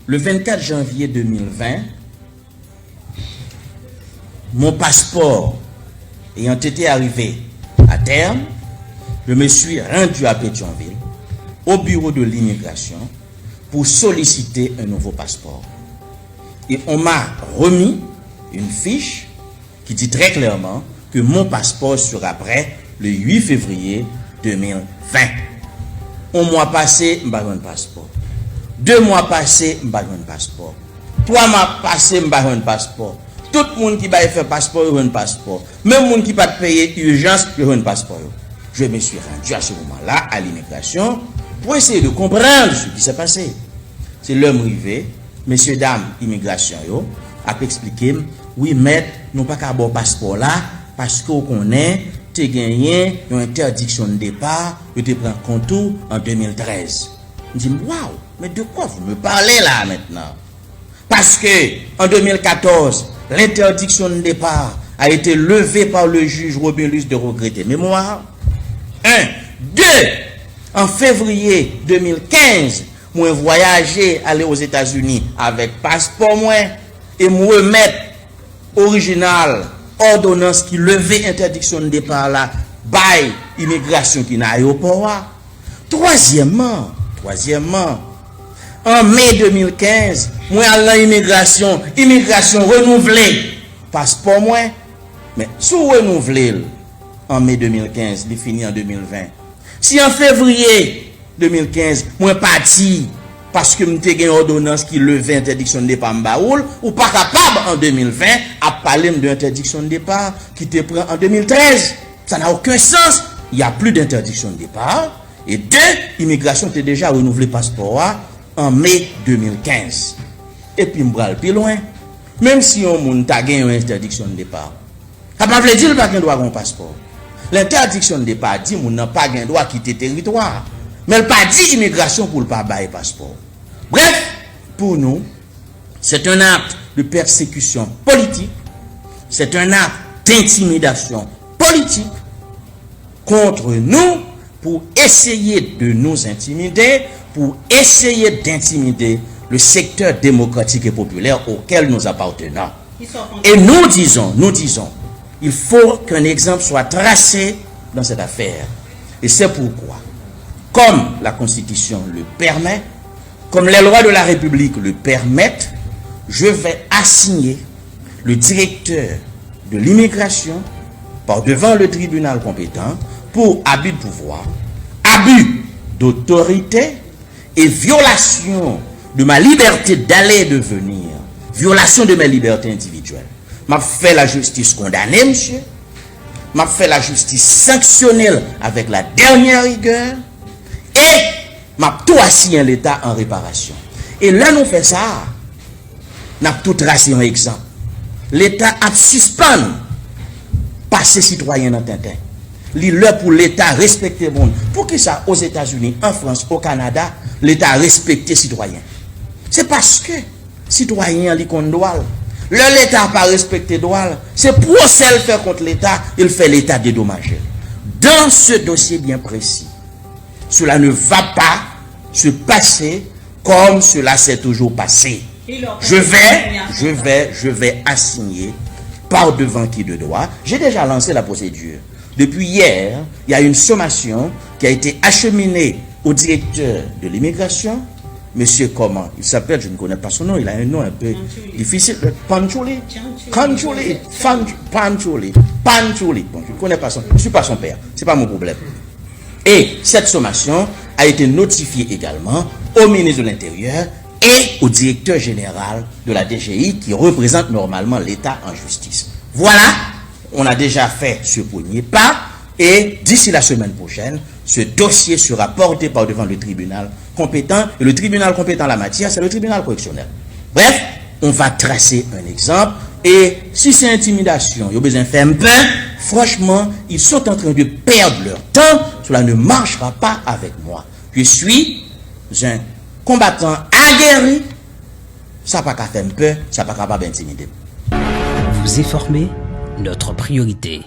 le 24 janvier 2020, mon passeport ayant été arrivé à terme, je me suis rendu à Pétionville, au bureau de l'immigration, pour solliciter un nouveau passeport. Et on m'a remis une fiche qui dit très clairement que mon passeport sera prêt le 8 février 2020. Un mois passé, je n'ai pas un passeport. 2 mois passés, je n'ai pas un passeport. 3 mois passés, je n'ai pas un passeport. Tout le monde qui va faire passeport, il a un passeport. Même le monde qui va payer urgence, il a un passeport. Je me suis rendu à ce moment-là à l'immigration pour essayer de comprendre ce qui s'est passé. C'est l'homme arrivé, messieurs, dames, immigration, a expliqué, oui, maître, nous pas qu'à avoir passeport là, parce qu'on connaît, tu as gagné une interdiction de départ, tu te prends contour en 2013. Je dis, waouh, mais de quoi vous me parlez là maintenant? Parce que en 2014, l'interdiction de départ a été levée par le juge Robélus de regretter mémoire. 1. 2. En février 2015, moi voyager, aller aux États-Unis avec passeport moi et me remettre original ordonnance qui levait interdiction de départ là, by immigration qui n'a aéroport. Troisièmement, en mai 2015, moi allé immigration renouvelée, passeport moi, mais sous renouvelé en mai 2015, il finit en 2020. Si en février 2015, moi parti parce que m'te une ordonnance qui levait interdiction de départ m'baoul ou pas capable en 2020 à parler d'interdiction de départ qui te prend en 2013. Ça n'a aucun sens. Il n'y a plus d'interdiction de départ. Et 2, immigration t'est déjà renouvelé passeport en mai 2015. Et puis m'bral plus loin. Même si on moun ta gagné une interdiction de départ. Ça pas veut dire pas qu'il doit avoir un passeport. L'interdiction de départ dit moun n'a pas gain droit quitter territoire. Mais elle pas dit immigration pour le pas bailler passeport. Bref, pour nous, c'est un acte de persécution politique, c'est un acte d'intimidation politique contre nous pour essayer de nous intimider, pour essayer d'intimider le secteur démocratique et populaire auquel nous appartenons. Et nous disons, il faut qu'un exemple soit tracé dans cette affaire. Et c'est pourquoi, comme la Constitution le permet, comme les lois de la République le permettent, je vais assigner le directeur de l'immigration par devant le tribunal compétent pour abus de pouvoir, abus d'autorité et violation de ma liberté d'aller et de venir, violation de mes libertés individuelles. M'a fait la justice condamnée, monsieur. M'a fait la justice sanctionnelle avec la dernière rigueur. Et m'a tout assigné l'État en réparation. Et là, nous fait ça. N'a tout tracé un exemple. L'État a suspendu passer citoyen dans Tintin. L'heure pour l'État respecter le monde. Pour qui ça, aux États-Unis, en France, au Canada, l'État respecte citoyen. C'est parce que citoyen, li kon droit. L'État n'a pas respecté droit. C'est procès le faire contre l'État, il fait l'État dédommagé. Dans ce dossier bien précis, cela ne va pas se passer comme cela s'est toujours passé. Je vais assigner par devant qui de droit. J'ai déjà lancé la procédure. Depuis hier, il y a une sommation qui a été acheminée au directeur de l'immigration. Monsieur comment? Il s'appelle, je ne connais pas son nom, il a un nom un peu difficile. Panchouli. Bon, je ne connais pas son nom, je ne suis pas son père, ce n'est pas mon problème. Et cette sommation a été notifiée également au ministre de l'Intérieur et au directeur général de la DGI qui représente normalement l'État en justice. Voilà, on a déjà fait ce premier pas et d'ici la semaine prochaine, ce dossier sera porté par devant le tribunal compétent. Et le tribunal compétent en la matière, c'est le tribunal correctionnel. Bref, on va tracer un exemple. Et si c'est intimidation, il y a besoin de faire un peu. Franchement, ils sont en train de perdre leur temps. Cela ne marchera pas avec moi. Je suis un combattant aguerri. Ça n'a pas qu'à faire un peu, ça n'a pas capable d'intimider. Vous informer, notre priorité.